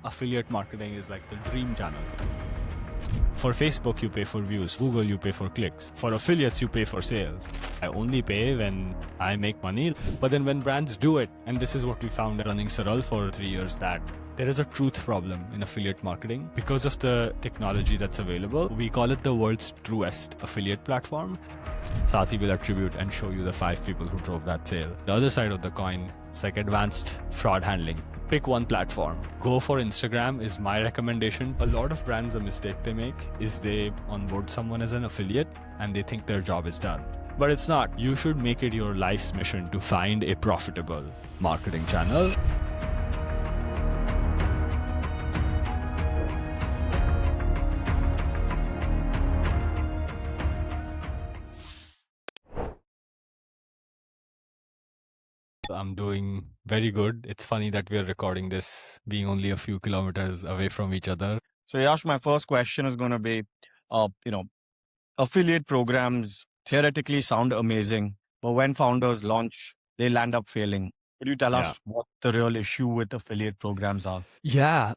affiliate marketing is like the dream channel. For Facebook, you pay for views. Google, you pay for clicks. For affiliates, you pay for sales. I only pay when I make money. But then when brands do it, and this is what we found running SARAL for 3 years, that there is a truth problem in affiliate marketing. Because of the technology that's available, we call it the world's truest affiliate platform. SATHI will attribute and show you the 5 people who drove that sale. The other side of the coin, it's like advanced fraud handling. Pick one platform. Go for Instagram is my recommendation. A lot of brands, the mistake they make is they onboard someone as an affiliate and they think their job is done. But it's not. You should make it your life's mission to find a profitable marketing channel. I'm doing very good. It's funny that we're recording this being only a few kilometers away from each other. So Yash, my first question is going to be, affiliate programs theoretically sound amazing, but when founders launch, they'll end up failing. Could you tell us what the real issue with affiliate programs are? Yeah,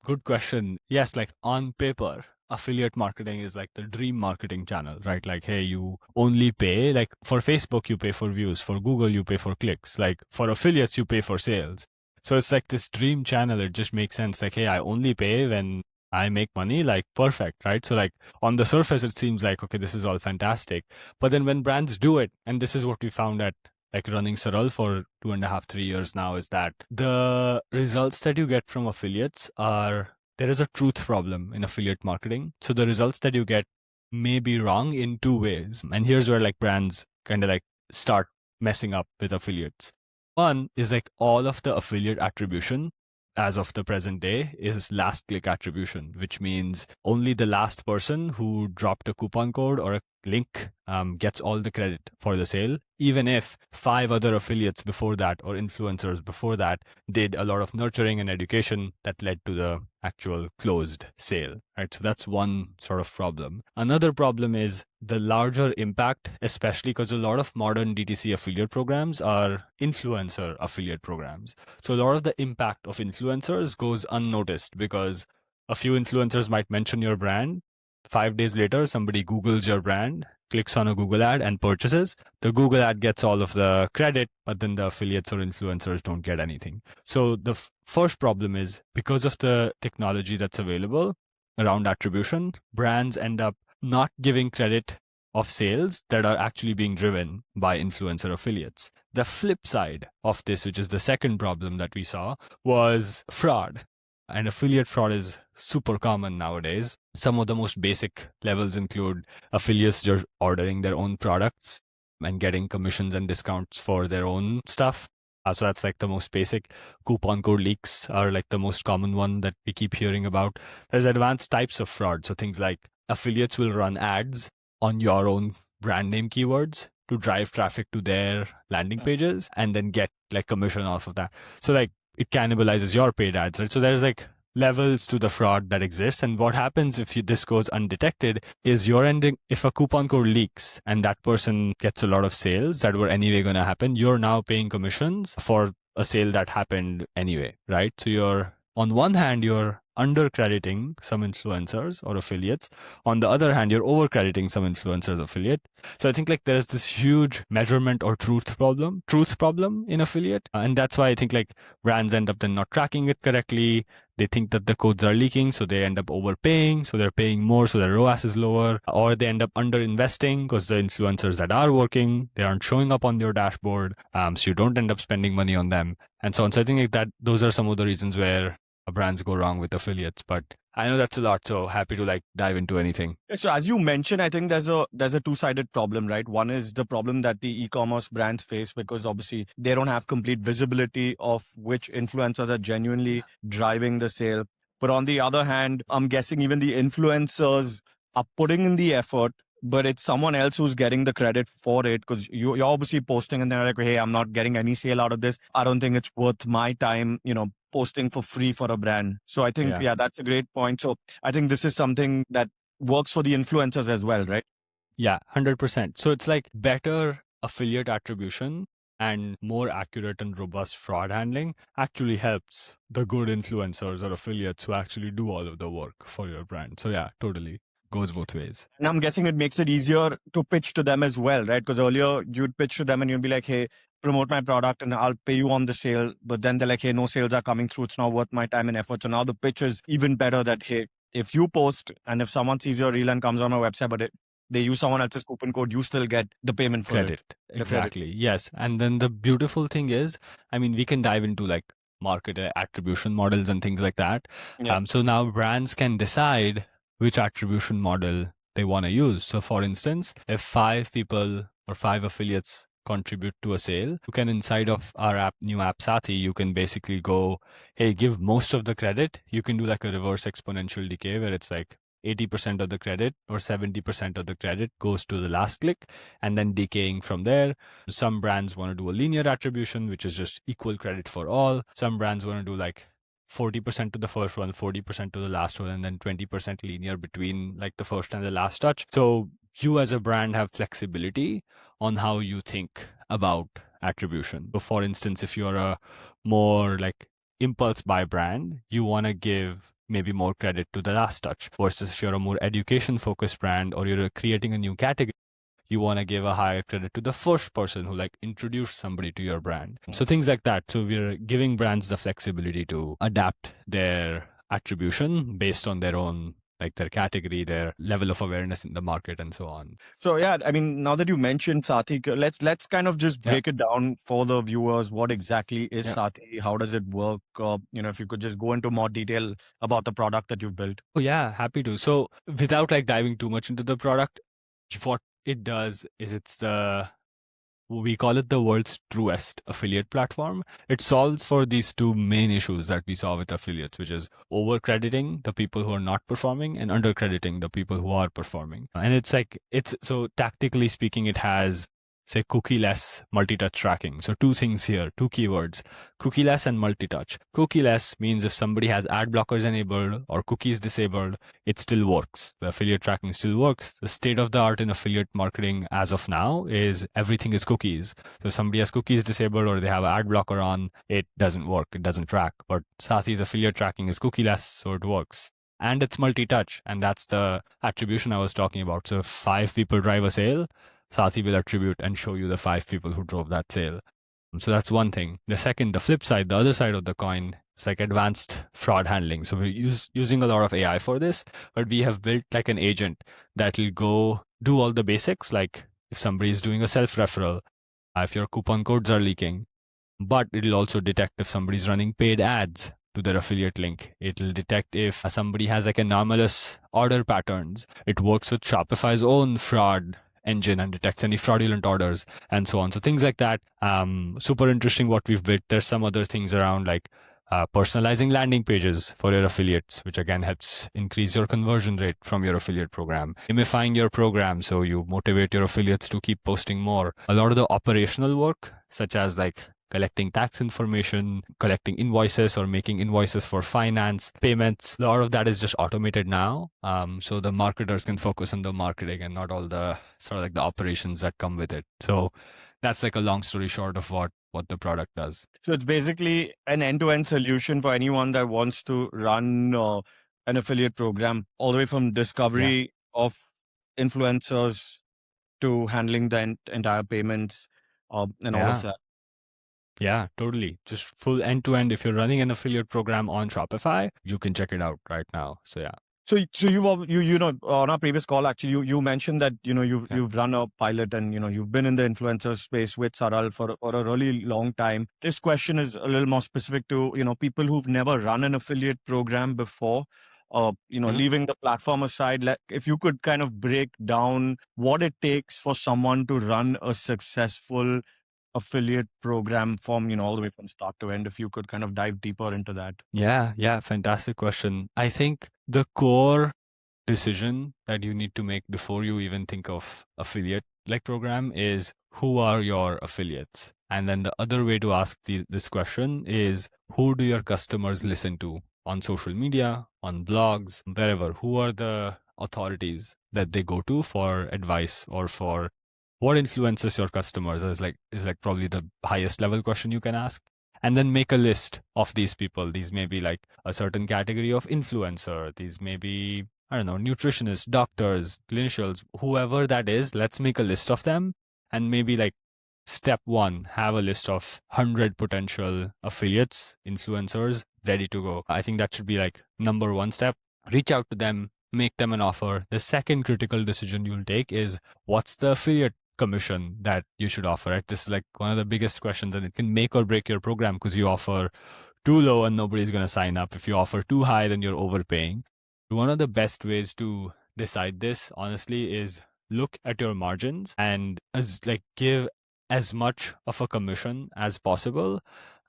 good question. Yes, like on paper, affiliate marketing is like the dream marketing channel, right? Like, hey, you only pay, like for Facebook, you pay for views. For Google, you pay for clicks. Like for affiliates, you pay for sales. So it's like this dream channel. It just makes sense. Like, hey, I only pay when I make money, like perfect, right? So like on the surface, it seems like, okay, this is all fantastic. But then when brands do it, and this is what we found at like running SARAL for 2.5, 3 years now, is that the results that you get from affiliates are, there is a truth problem in affiliate marketing. So the results that you get may be wrong in 2 ways. And here's where like brands kind of like start messing up with affiliates. One is like all of the affiliate attribution as of the present day is last click attribution, which means only the last person who dropped a coupon code or a link gets all the credit for the sale, even if 5 other affiliates before that or influencers before that did a lot of nurturing and education that led to the actual closed sale, right? So that's one sort of problem. Another problem is the larger impact, especially because a lot of modern DTC affiliate programs are influencer affiliate programs. So a lot of the impact of influencers goes unnoticed because a few influencers might mention your brand. 5 days later, somebody Googles your brand, clicks on a Google ad and purchases. The Google ad gets all of the credit, but then the affiliates or influencers don't get anything. So the first problem is because of the technology that's available around attribution, brands end up not giving credit of sales that are actually being driven by influencer affiliates. The flip side of this, which is the second problem that we saw, was fraud. And affiliate fraud is super common nowadays. Some of the most basic levels include affiliates just ordering their own products and getting commissions and discounts for their own stuff. So that's like the most basic. Coupon code leaks are like the most common one that we keep hearing about. There's advanced types of fraud. So things like affiliates will run ads on your own brand name keywords to drive traffic to their landing pages and then get like commission off of that. So like it cannibalizes your paid ads, right? So there's like levels to the fraud that exists. And what happens if this goes undetected is you're ending, if a coupon code leaks and that person gets a lot of sales that were anyway going to happen, you're now paying commissions for a sale that happened anyway, right? So you're, on one hand, you're under-crediting some influencers or affiliates. On the other hand, you're over-crediting some influencers affiliate. So I think like there's this huge measurement or truth problem in affiliate. And that's why I think like brands end up then not tracking it correctly. They think that the codes are leaking, so they end up overpaying. So they're paying more, so their ROAS is lower. Or they end up under-investing because the influencers that are working, they aren't showing up on your dashboard. So you don't end up spending money on them and so on. So I think like that those are some of the reasons where brands go wrong with affiliates, but I know that's a lot, so happy to like dive into anything. So as you mentioned, I think there's a two-sided problem, right? One is the problem that the e-commerce brands face because obviously they don't have complete visibility of which influencers are genuinely driving the sale. But on the other hand, I'm guessing even the influencers are putting in the effort, but it's someone else who's getting the credit for it because you're obviously posting and they're like, hey, I'm not getting any sale out of this. I don't think it's worth my time, posting for free for a brand. So I think, that's a great point. So I think this is something that works for the influencers as well, right? Yeah, 100%. So it's like better affiliate attribution and more accurate and robust fraud handling actually helps the good influencers or affiliates who actually do all of the work for your brand. So yeah, totally goes both ways. And I'm guessing it makes it easier to pitch to them as well, right? Because earlier you'd pitch to them and you'd be like, hey, promote my product and I'll pay you on the sale. But then they're like, hey, no sales are coming through. It's not worth my time and effort. So now the pitch is even better that, hey, if you post and if someone sees your reel and comes on our website, but they use someone else's coupon code, you still get the payment for Credit. it. Exactly. Yes. And then the beautiful thing is, I mean, we can dive into like market attribution models and things like that. Yeah. So now brands can decide which attribution model they want to use. So for instance, if 5 people or 5 affiliates contribute to a sale, you can, inside of our new app SATHI, you can basically go, hey, give most of the credit. You can do like a reverse exponential decay where it's like 80% of the credit or 70% of the credit goes to the last click and then decaying from there. Some brands want to do a linear attribution, which is just equal credit for all. Some brands want to do like 40% to the first one, 40% to the last one, and then 20% linear between like the first and the last touch. So you as a brand have flexibility on how you think about attribution. So for instance, if you're a more like impulse buy brand, you want to give maybe more credit to the last touch, versus if you're a more education focused brand or you're creating a new category, you want to give a higher credit to the first person who like introduced somebody to your brand. So things like that. So we're giving brands the flexibility to adapt their attribution based on their own, like their category, their level of awareness in the market, and so on. So yeah, I mean, now that you mentioned SATHI, let's kind of just break it down for the viewers. What exactly is SATHI? How does it work? If you could just go into more detail about the product that you've built. Oh yeah, happy to. So without like diving too much into the product, what it does is we call it the world's truest affiliate platform. It solves for these two main issues that we saw with affiliates, which is overcrediting the people who are not performing and undercrediting the people who are performing. And it's so tactically speaking, it has, say, cookie-less multi-touch tracking. So two things here, two keywords, cookie-less and multi-touch. Cookie-less means if somebody has ad blockers enabled or cookies disabled, it still works. The affiliate tracking still works. The state of the art in affiliate marketing as of now is everything is cookies. So if somebody has cookies disabled or they have an ad blocker on, it doesn't work. It doesn't track. But SATHI's affiliate tracking is cookie-less, so it works. And it's multi-touch. And that's the attribution I was talking about. So if 5 people drive a sale, SATHI will attribute and show you the 5 people who drove that sale. So that's one thing. The second, the flip side, the other side of the coin, it's like advanced fraud handling. So we're using a lot of AI for this, but we have built like an agent that will go do all the basics. Like if somebody is doing a self-referral, if your coupon codes are leaking, but it'll also detect if somebody's running paid ads to their affiliate link. It'll detect if somebody has like anomalous order patterns. It works with Shopify's own fraud engine and detects any fraudulent orders and so on. So things like that. Super interesting what we've built. There's some other things around like personalizing landing pages for your affiliates, which again helps increase your conversion rate from your affiliate program. Gamifying your program so you motivate your affiliates to keep posting more. A lot of the operational work, such as like collecting tax information, collecting invoices or making invoices for finance, payments. A lot of that is just automated now. So the marketers can focus on the marketing and not all the sort of like the operations that come with it. So that's like a long story short of what the product does. So it's basically an end-to-end solution for anyone that wants to run an affiliate program, all the way from discovery of influencers to handling the entire payments and all of that. Yeah, totally. Just full end to end. If you're running an affiliate program on Shopify, you can check it out right now. So yeah. So you on our previous call, actually, you mentioned that you've run a pilot and you've been in the influencer space with SARAL for a really long time. This question is a little more specific to people who've never run an affiliate program before. Leaving the platform aside, if you could kind of break down what it takes for someone to run a successful affiliate program from all the way from start to end, if you could kind of dive deeper into that. Yeah, fantastic question. I think the core decision that you need to make before you even think of affiliate like program is who are your affiliates? And then the other way to ask this question is who do your customers listen to on social media, on blogs, wherever? Who are the authorities that they go to for advice or for what influences your customers is like probably the highest level question you can ask. And then make a list of these people. These may be like a certain category of influencer. These may be, I don't know, nutritionists, doctors, clinicians, whoever that is. Let's make a list of them. And maybe like step one, have a list of 100 potential affiliates, influencers ready to go. I think that should be like number one step. Reach out to them, make them an offer. The second critical decision you'll take is what's the affiliate commission that you should offer, right? This is like one of the biggest questions, and it can make or break your program because you offer too low and nobody's going to sign up. If you offer too high, then you're overpaying. One of the best ways to decide this, honestly, is look at your margins and give as much of a commission as possible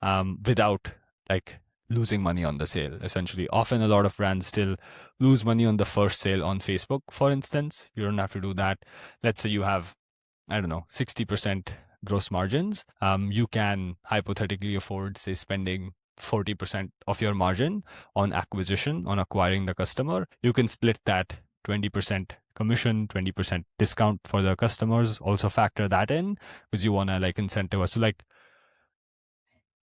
without like losing money on the sale. Essentially, often a lot of brands still lose money on the first sale on Facebook, for instance. You don't have to do that. Let's say you have, I don't know, 60% gross margins. You can hypothetically afford, say, spending 40% of your margin on acquisition, on acquiring the customer. You can split that 20% commission, 20% discount for the customers. Also factor that in because you want to like incentivize. So like,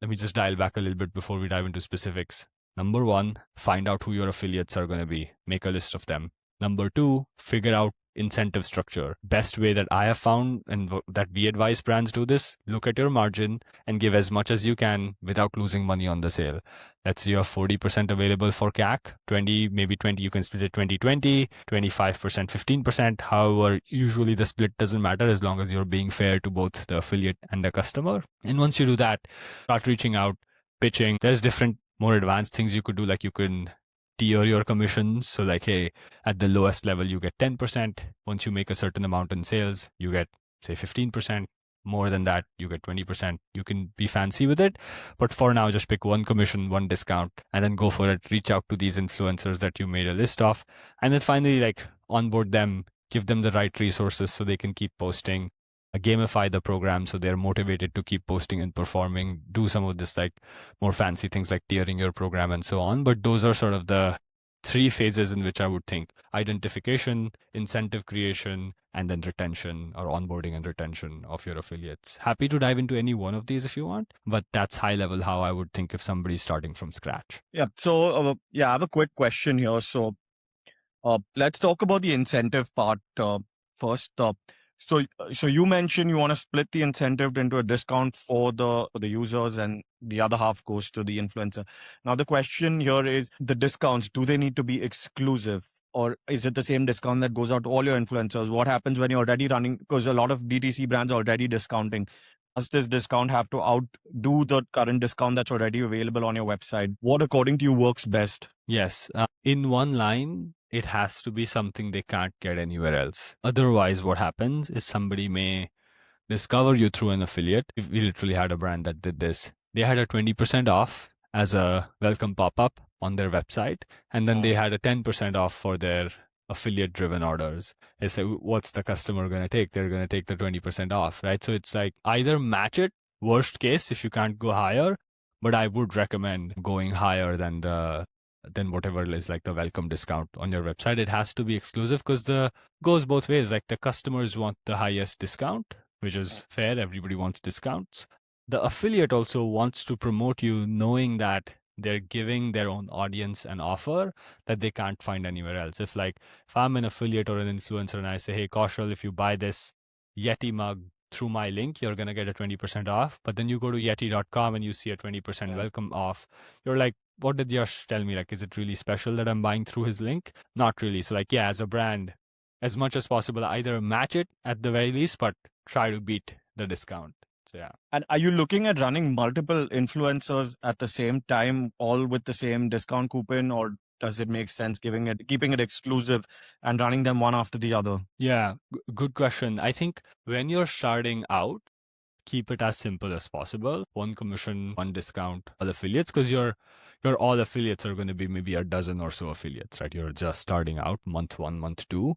let me just dial back a little bit before we dive into specifics. Number one, find out who your affiliates are going to be. Make a list of them. Number two, figure out incentive structure. Best way that I have found and that we advise brands do this, look at your margin and give as much as you can without losing money on the sale. Let's say you have 40% available for CAC, 20, maybe 20, you can split it 20-20, 25%, 15%. However, usually the split doesn't matter as long as you're being fair to both the affiliate and the customer. And once you do that, start reaching out, pitching. There's different, more advanced things you could do, like you can tier your commissions. So like, hey, at the lowest level, you get 10%. Once you make a certain amount in sales, you get, say, 15%. More than that, you get 20%. You can be fancy with it. But for now, just pick one commission, one discount, and then go for it. Reach out to these influencers that you made a list of. And then finally, like onboard them, give them the right resources so they can keep posting. Gamify the program so they're motivated to keep posting and performing. Do some of this like more fancy things like tiering your program and so on. But those are sort of the three phases in which I would think: identification, incentive creation, and then retention or onboarding and retention of your affiliates. Happy to dive into any one of these if you want, but that's high level how I would think if somebody's starting from scratch. Yeah. So, I have a quick question here. So, let's talk about the incentive part first. So you mentioned you want to split the incentive into a discount for the users, and the other half goes to the influencer. Now the question here is, the discounts, do they need to be exclusive, or is it the same discount that goes out to all your influencers? What happens when you're already running? Because a lot of DTC brands are already discounting. Does this discount have to outdo the current discount that's already available on your website? What, according to you, works best? Yes. In one line, it has to be something they can't get anywhere else. Otherwise, what happens is somebody may discover you through an affiliate. We literally had a brand that did this. They had a 20% off as a welcome pop-up on their website, and then they had a 10% off for their affiliate driven orders. They say, what's the customer going to take? They're going to take the 20% off, right? So it's like either match it, worst case, if you can't go higher, but I would recommend going higher than whatever is like the welcome discount on your website. It has to be exclusive because the goes both ways. Like the customers want the highest discount, which is fair. Everybody wants discounts. The affiliate also wants to promote you knowing that they're giving their own audience an offer that they can't find anywhere else. If I'm an affiliate or an influencer and I say, hey, Kaushal, if you buy this Yeti mug through my link, you're going to get a 20% off. But then you go to yeti.com and you see a 20% welcome off. You're like, what did Yash tell me? Like, is it really special that I'm buying through his link? Not really. So like, yeah, as a brand, as much as possible, either match it at the very least, but try to beat the discount. So yeah. And are you looking at running multiple influencers at the same time, all with the same discount coupon, or does it make sense keeping it exclusive and running them one after the other? Yeah, good question. I think when you're starting out, keep it as simple as possible. One commission, one discount, all affiliates, because your all affiliates are going to be maybe a dozen or so affiliates, right? You're just starting out, month one, month two.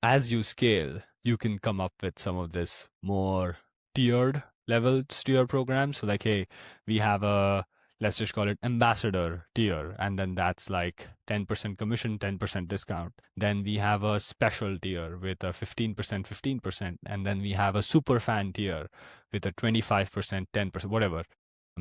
As you scale, you can come up with some of this more tiered levels to your program. So like, hey, we have a let's just call it ambassador tier. And then that's like 10% commission, 10% discount. Then we have a special tier with a 15%, 15%. And then we have a super fan tier with a 25%, 10%, whatever.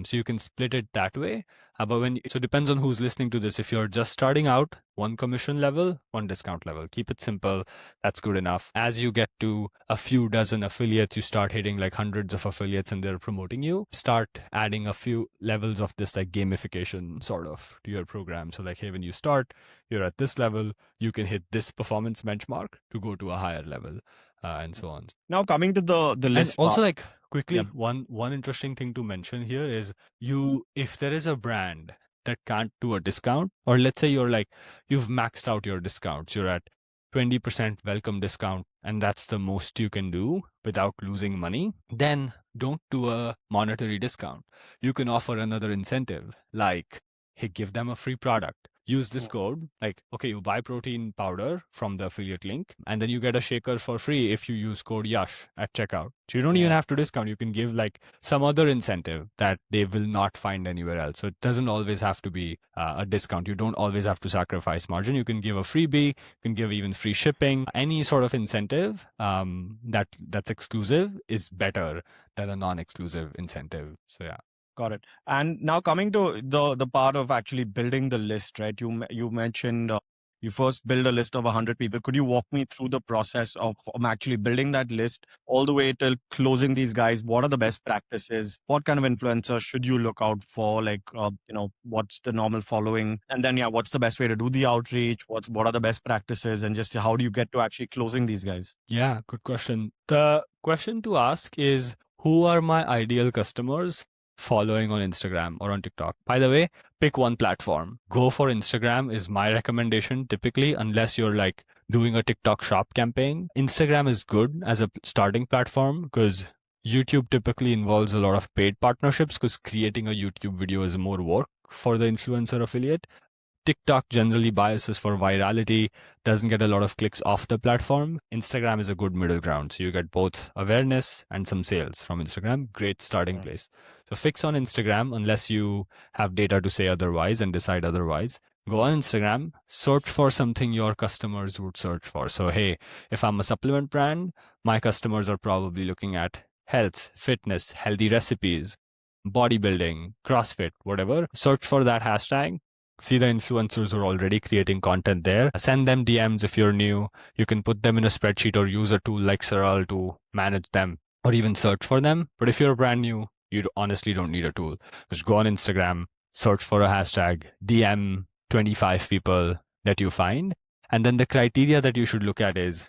So you can split it that way. So it depends on who's listening to this. If you're just starting out, one commission level, one discount level. Keep it simple. That's good enough. As you get to a few dozen affiliates, you start hitting like hundreds of affiliates and they're promoting you. Start adding a few levels of this like gamification sort of to your program. So like, hey, when you start, you're at this level, you can hit this performance benchmark to go to a higher level. And so on. Now coming to the list. And also like quickly, Yeah. one interesting thing to mention here is if there is a brand that can't do a discount, or let's say you've maxed out your discounts, you're at 20% welcome discount, and that's the most you can do without losing money, then don't do a monetary discount. You can offer another incentive, like, hey, give them a free product. Use this code, like, okay, you buy protein powder from the affiliate link, and then you get a shaker for free if you use code Yash at checkout. So you don't even have to discount. You can give like some other incentive that they will not find anywhere else. So it doesn't always have to be a discount. You don't always have to sacrifice margin. You can give a freebie, you can give even free shipping. Any sort of incentive that's exclusive is better than a non-exclusive incentive. So yeah. Got it. And now coming to the part of actually building the list, right? You mentioned you first build a list of 100 people. Could you walk me through the process of actually building that list all the way till closing these guys? What are the best practices? What kind of influencers should you look out for? Like, what's the normal following? And then, what's the best way to do the outreach? What are the best practices? And just how do you get to actually closing these guys? Yeah, good question. The question to ask is, who are my ideal customers following on Instagram or on TikTok? By the way, pick one platform. Go for Instagram is my recommendation typically, unless you're like doing a TikTok shop campaign. Instagram is good as a starting platform because YouTube typically involves a lot of paid partnerships because creating a YouTube video is more work for the influencer affiliate. TikTok generally biases for virality, doesn't get a lot of clicks off the platform. Instagram is a good middle ground. So you get both awareness and some sales from Instagram. Great starting place. So fix on Instagram unless you have data to say otherwise and decide otherwise. Go on Instagram, search for something your customers would search for. So, hey, if I'm a supplement brand, my customers are probably looking at health, fitness, healthy recipes, bodybuilding, CrossFit, whatever. Search for that hashtag. See the influencers who are already creating content there. Send them DMs if you're new. You can put them in a spreadsheet or use a tool like SARAL to manage them or even search for them. But if you're brand new, you honestly don't need a tool. Just go on Instagram, search for a hashtag, DM 25 people that you find. And then the criteria that you should look at is,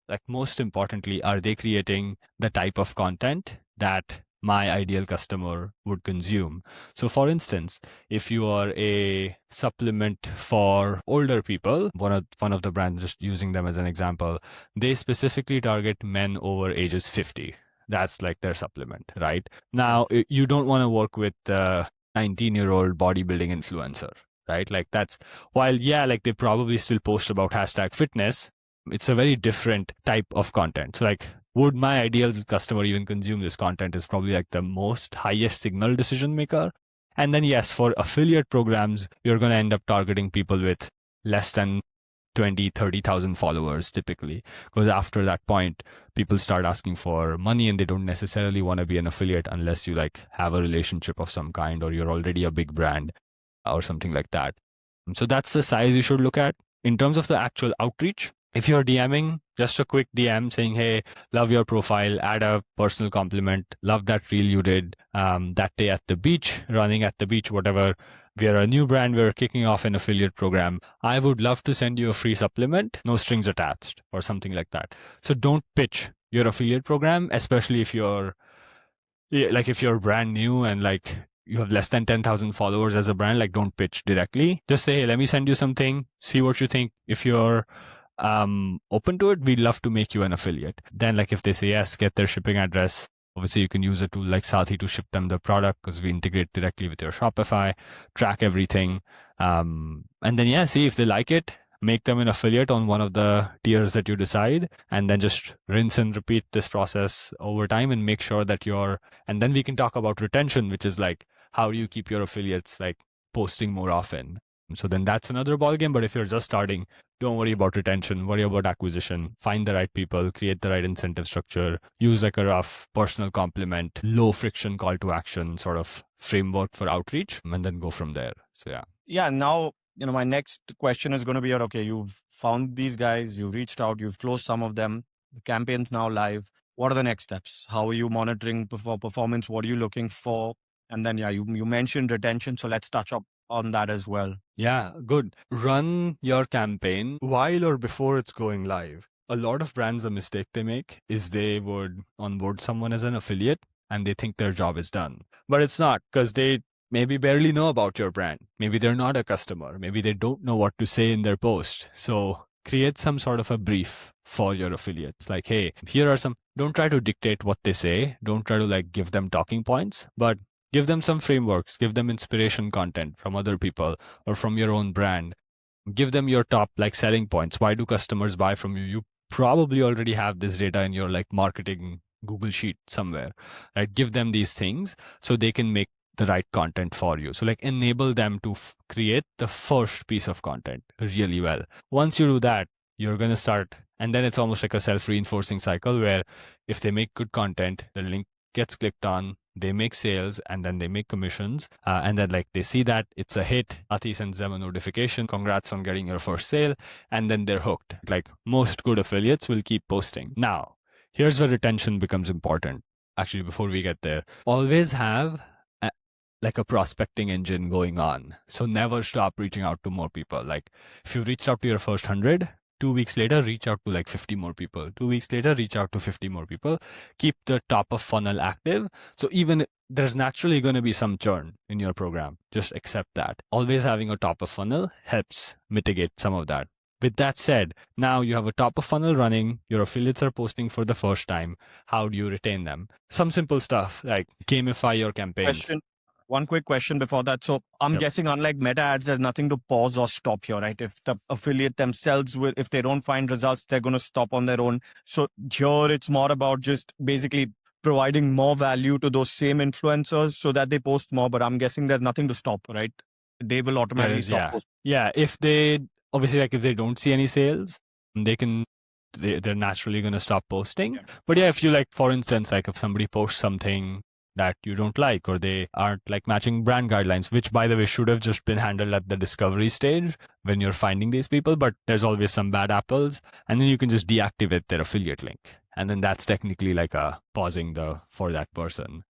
like, most importantly, are they creating the type of content that my ideal customer would consume? So for instance, if you are a supplement for older people, one of the brands, just using them as an example, they specifically target men over ages 50. That's like their supplement, right? Now, you don't want to work with a 19-year-old bodybuilding influencer, right? Like that's, while like they probably still post about hashtag fitness, it's a very different type of content. So like, would my ideal customer even consume this content is probably like the most highest signal decision maker. And then yes, for affiliate programs, you're going to end up targeting people with less than 20-30,000 followers typically, because after that point, people start asking for money and they don't necessarily want to be an affiliate unless you like have a relationship of some kind or you're already a big brand or something like that. So that's the size you should look at. In terms of the actual outreach, if you're DMing, just a quick DM saying, hey, love your profile, add a personal compliment, love that reel you did that day at the beach, running at the beach, whatever. We are a new brand, we're kicking off an affiliate program. I would love to send you a free supplement, no strings attached, or something like that. So don't pitch your affiliate program, especially if you're brand new and like you have less than 10,000 followers as a brand, like don't pitch directly. Just say, hey, let me send you something, see what you think. If you're open to it, we'd love to make you an affiliate. Then like if they say yes, get their shipping address. Obviously you can use a tool like SATHI to ship them the product because we integrate directly with your Shopify, track everything. And then see if they like it, make them an affiliate on one of the tiers that you decide, and then just rinse and repeat this process over time and make sure that and then we can talk about retention, which is like, how do you keep your affiliates like posting more often? So then that's another ballgame. But if you're just starting, don't worry about retention, worry about acquisition, find the right people, create the right incentive structure, use like a rough personal compliment, low friction call to action sort of framework for outreach, and then go from there. So yeah. Yeah. Now, my next question is going to be, okay, you've found these guys, you've reached out, you've closed some of them, the campaign's now live. What are the next steps? How are you monitoring for performance? What are you looking for? And then, you mentioned retention. So let's touch up on that as well. Yeah, good. Run your campaign while or before it's going live. A lot of brands, the mistake they make is they would onboard someone as an affiliate and they think their job is done. But it's not, because they maybe barely know about your brand. Maybe they're not a customer. Maybe they don't know what to say in their post. So create some sort of a brief for your affiliates. Like, hey, here are some, don't try to dictate what they say. Don't try to like give them talking points, but give them some frameworks, give them inspiration content from other people or from your own brand. Give them your top like selling points. Why do customers buy from you? You probably already have this data in your like marketing Google sheet somewhere, right? Give them these things so they can make the right content for you. So like enable them to create the first piece of content really well. Once you do that, you're going to start, and then it's almost like a self-reinforcing cycle where if they make good content, the link gets clicked on, they make sales, and then they make commissions, and then like they see that it's a hit, SATHI sends them a notification, congrats on getting your first sale, and then they're hooked. Like most good affiliates will keep posting. Now, here's where retention becomes important. Actually, before we get there, always have like a prospecting engine going on. So never stop reaching out to more people. Like if you reached out to your first 100, 2 weeks later, reach out to like 50 more people. 2 weeks later, reach out to 50 more people. Keep the top of funnel active. So even there's naturally going to be some churn in your program. Just accept that. Always having a top of funnel helps mitigate some of that. With that said, now you have a top of funnel running, your affiliates are posting for the first time. How do you retain them? Some simple stuff like gamify your campaigns. One quick question before that. So I'm guessing unlike meta ads, there's nothing to pause or stop here, right? If the affiliate themselves if they don't find results, they're going to stop on their own. So here it's more about just basically providing more value to those same influencers so that they post more. But I'm guessing there's nothing to stop, right? They will automatically stop. Yeah. If they obviously like if they don't see any sales, they're naturally going to stop posting. Yeah. But yeah, if you like, for instance, like if somebody posts something that you don't like, or they aren't like matching brand guidelines, which by the way should have just been handled at the discovery stage when you're finding these people, but there's always some bad apples, and then you can just deactivate their affiliate link, and then that's technically like a pausing for that person.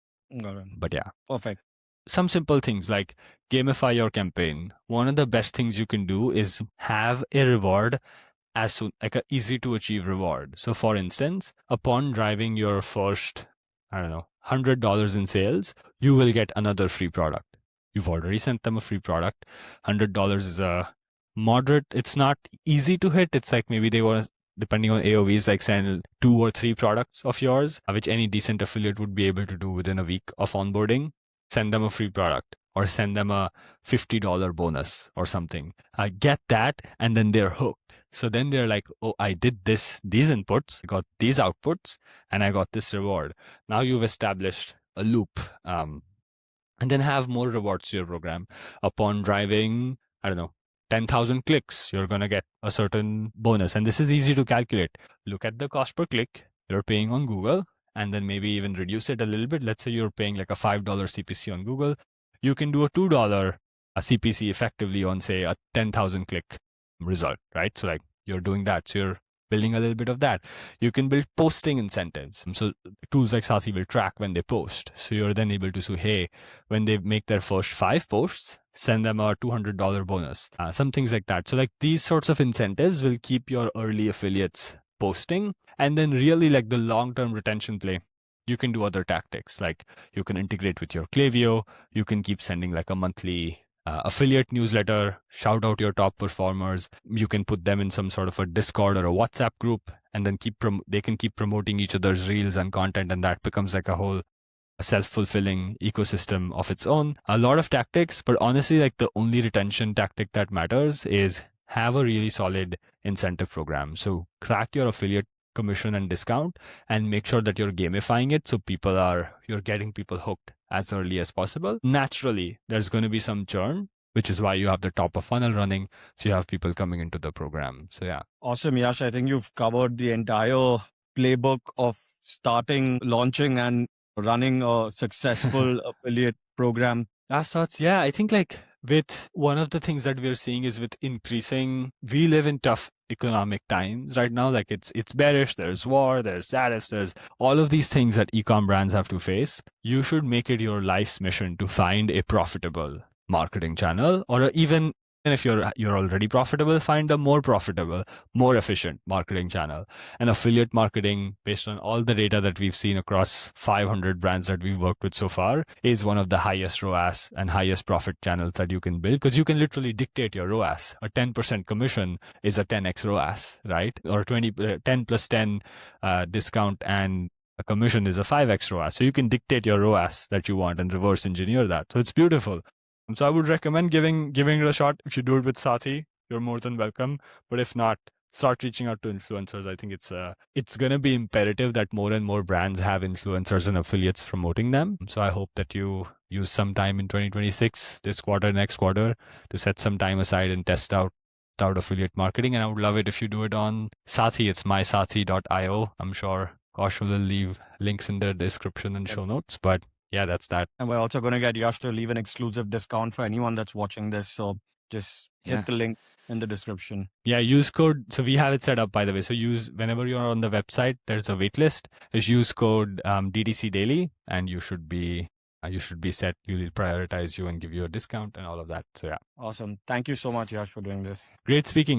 But yeah, perfect. Some simple things like gamify your campaign. One of the best things you can do is have a reward as soon, like an easy to achieve reward. So for instance, upon driving your first, $100 in sales, you will get another free product. You've already sent them a free product. $100 is a moderate, it's not easy to hit. It's like maybe they want to, depending on AOVs, like send 2 or 3 products of yours, which any decent affiliate would be able to do within a week of onboarding. Send them a free product or send them a $50 bonus or something. Get that, and then they're hooked. So then they're like, oh, I did these inputs, I got these outputs, and I got this reward. Now you've established a loop. And then have more rewards to your program. Upon driving, 10,000 clicks, you're going to get a certain bonus. And this is easy to calculate. Look at the cost per click you're paying on Google, and then maybe even reduce it a little bit. Let's say you're paying like a $5 CPC on Google. You can do a $2 CPC effectively on, say, a 10,000 click result, right? So like you're doing that. So you're building a little bit of that. You can build posting incentives. So tools like SATHI will track when they post. So you're then able to say, hey, when they make their first 5 posts, send them a $200 bonus, some things like that. So like these sorts of incentives will keep your early affiliates posting. And then really like the long-term retention play, you can do other tactics. Like you can integrate with your Klaviyo. You can keep sending like a monthly affiliate newsletter, shout out your top performers. You can put them in some sort of a Discord or a WhatsApp group, and then they can keep promoting each other's reels and content, and that becomes like a whole self-fulfilling ecosystem of its own. A lot of tactics, but honestly, like the only retention tactic that matters is have a really solid incentive program. So crack your affiliate commission and discount, and make sure that you're gamifying it so you're getting people hooked as early as possible. Naturally, there's going to be some churn, which is why you have the top of funnel running. So you have people coming into the program. So yeah. Awesome, Yash. I think you've covered the entire playbook of starting, launching, and running a successful affiliate program. Last thoughts. Yeah, I think like with one of the things that we're seeing is with increasing, we live in tough economic times right now. Like it's bearish, there's war, there's tariffs, there's all of these things that e-com brands have to face. You should make it your life's mission to find a profitable marketing channel, or even if you're already profitable, find a more profitable, more efficient marketing channel. And affiliate marketing, based on all the data that we've seen across 500 brands that we've worked with so far, is one of the highest ROAS and highest profit channels that you can build, because you can literally dictate your ROAS. A 10% commission is a 10x ROAS, right? Or 10 plus 10 discount and a commission is a 5x ROAS. So you can dictate your ROAS that you want and reverse engineer that. So it's beautiful. So I would recommend giving it a shot. If you do it with Sathi, you're more than welcome. But if not, start reaching out to influencers. I think it's going to be imperative that more and more brands have influencers and affiliates promoting them. So I hope that you use some time in 2026, this quarter, next quarter, to set some time aside and test out affiliate marketing. And I would love it if you do it on Sathi. It's mysathi.io. I'm sure Kaushal will leave links in the description and show notes. But yeah, that's that. And we're also going to get Yash to leave an exclusive discount for anyone that's watching this. So just hit the link in the description. Yeah, use code. So we have it set up, by the way. So whenever you're on the website, there's a waitlist. Just use code DTC daily, and you should be set. We'll prioritize you and give you a discount and all of that. So yeah. Awesome. Thank you so much, Yash, for doing this. Great speaking.